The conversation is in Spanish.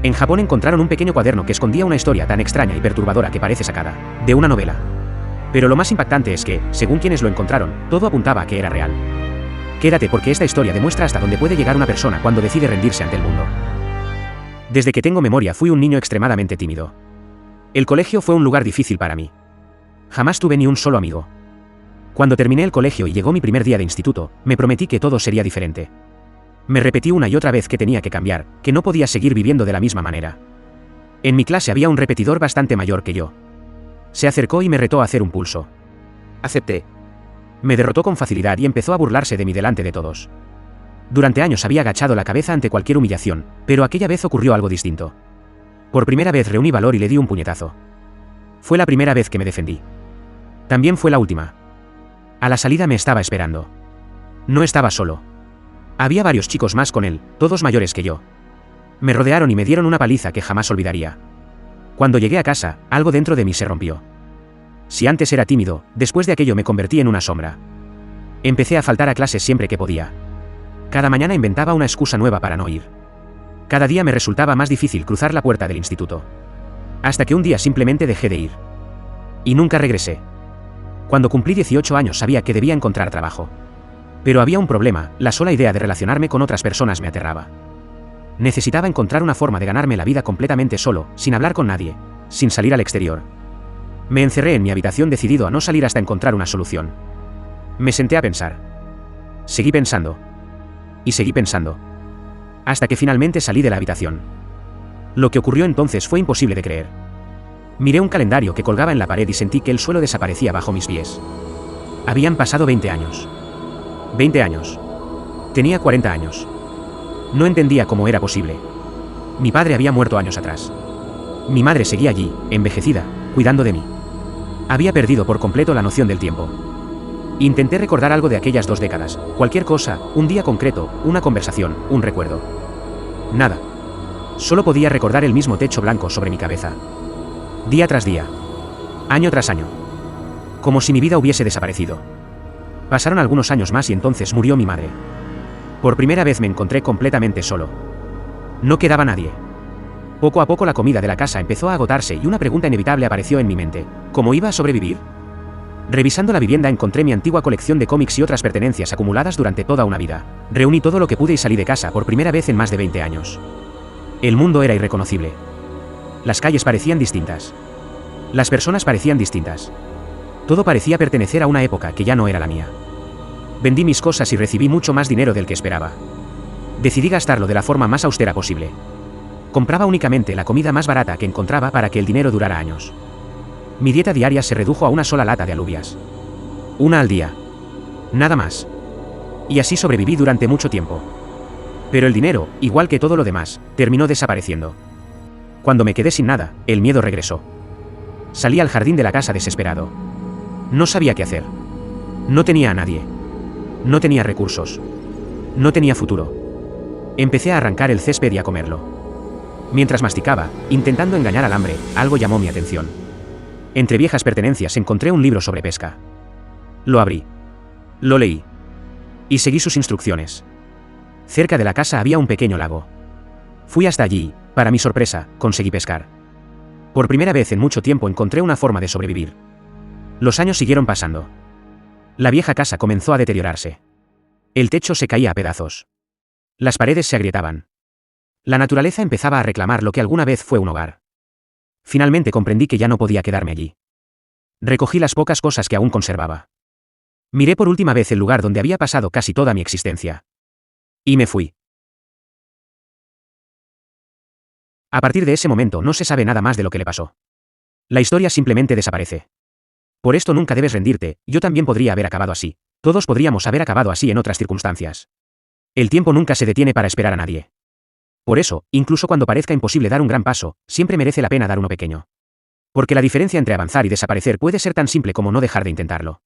En Japón encontraron un pequeño cuaderno que escondía una historia tan extraña y perturbadora que parece sacada de una novela. Pero lo más impactante es que, según quienes lo encontraron, todo apuntaba a que era real. Quédate porque esta historia demuestra hasta dónde puede llegar una persona cuando decide rendirse ante el mundo. Desde que tengo memoria fui un niño extremadamente tímido. El colegio fue un lugar difícil para mí. Jamás tuve ni un solo amigo. Cuando terminé el colegio y llegó mi primer día de instituto, me prometí que todo sería diferente. Me repetí una y otra vez que tenía que cambiar, que no podía seguir viviendo de la misma manera. En mi clase había un repetidor bastante mayor que yo. Se acercó y me retó a hacer un pulso. Acepté. Me derrotó con facilidad y empezó a burlarse de mí delante de todos. Durante años había agachado la cabeza ante cualquier humillación, pero aquella vez ocurrió algo distinto. Por primera vez reuní valor y le di un puñetazo. Fue la primera vez que me defendí. También fue la última. A la salida me estaba esperando. No estaba solo. Había varios chicos más con él, todos mayores que yo. Me rodearon y me dieron una paliza que jamás olvidaría. Cuando llegué a casa, algo dentro de mí se rompió. Si antes era tímido, después de aquello me convertí en una sombra. Empecé a faltar a clases siempre que podía. Cada mañana inventaba una excusa nueva para no ir. Cada día me resultaba más difícil cruzar la puerta del instituto. Hasta que un día simplemente dejé de ir. Y nunca regresé. Cuando cumplí 18 años sabía que debía encontrar trabajo. Pero había un problema, la sola idea de relacionarme con otras personas me aterraba. Necesitaba encontrar una forma de ganarme la vida completamente solo, sin hablar con nadie, sin salir al exterior. Me encerré en mi habitación decidido a no salir hasta encontrar una solución. Me senté a pensar. Seguí pensando. Y seguí pensando. Hasta que finalmente salí de la habitación. Lo que ocurrió entonces fue imposible de creer. Miré un calendario que colgaba en la pared y sentí que el suelo desaparecía bajo mis pies. Habían pasado 20 años. 20 años. Tenía 40 años. No entendía cómo era posible. Mi padre había muerto años atrás. Mi madre seguía allí, envejecida, cuidando de mí. Había perdido por completo la noción del tiempo. Intenté recordar algo de aquellas 2 décadas, cualquier cosa, un día concreto, una conversación, un recuerdo. Nada. Solo podía recordar el mismo techo blanco sobre mi cabeza. Día tras día. Año tras año. Como si mi vida hubiese desaparecido. Pasaron algunos años más y entonces murió mi madre. Por primera vez me encontré completamente solo. No quedaba nadie. Poco a poco la comida de la casa empezó a agotarse y una pregunta inevitable apareció en mi mente. ¿Cómo iba a sobrevivir? Revisando la vivienda encontré mi antigua colección de cómics y otras pertenencias acumuladas durante toda una vida. Reuní todo lo que pude y salí de casa por primera vez en más de 20 años. El mundo era irreconocible. Las calles parecían distintas. Las personas parecían distintas. Todo parecía pertenecer a una época que ya no era la mía. Vendí mis cosas y recibí mucho más dinero del que esperaba. Decidí gastarlo de la forma más austera posible. Compraba únicamente la comida más barata que encontraba para que el dinero durara años. Mi dieta diaria se redujo a una sola lata de alubias. Una al día. Nada más. Y así sobreviví durante mucho tiempo. Pero el dinero, igual que todo lo demás, terminó desapareciendo. Cuando me quedé sin nada, el miedo regresó. Salí al jardín de la casa desesperado. No sabía qué hacer. No tenía a nadie. No tenía recursos. No tenía futuro. Empecé a arrancar el césped y a comerlo. Mientras masticaba, intentando engañar al hambre, algo llamó mi atención. Entre viejas pertenencias encontré un libro sobre pesca. Lo abrí. Lo leí. Y seguí sus instrucciones. Cerca de la casa había un pequeño lago. Fui hasta allí, y, para mi sorpresa, conseguí pescar. Por primera vez en mucho tiempo encontré una forma de sobrevivir. Los años siguieron pasando. La vieja casa comenzó a deteriorarse. El techo se caía a pedazos. Las paredes se agrietaban. La naturaleza empezaba a reclamar lo que alguna vez fue un hogar. Finalmente comprendí que ya no podía quedarme allí. Recogí las pocas cosas que aún conservaba. Miré por última vez el lugar donde había pasado casi toda mi existencia. Y me fui. A partir de ese momento no se sabe nada más de lo que le pasó. La historia simplemente desaparece. Por esto nunca debes rendirte, yo también podría haber acabado así. Todos podríamos haber acabado así en otras circunstancias. El tiempo nunca se detiene para esperar a nadie. Por eso, incluso cuando parezca imposible dar un gran paso, siempre merece la pena dar uno pequeño. Porque la diferencia entre avanzar y desaparecer puede ser tan simple como no dejar de intentarlo.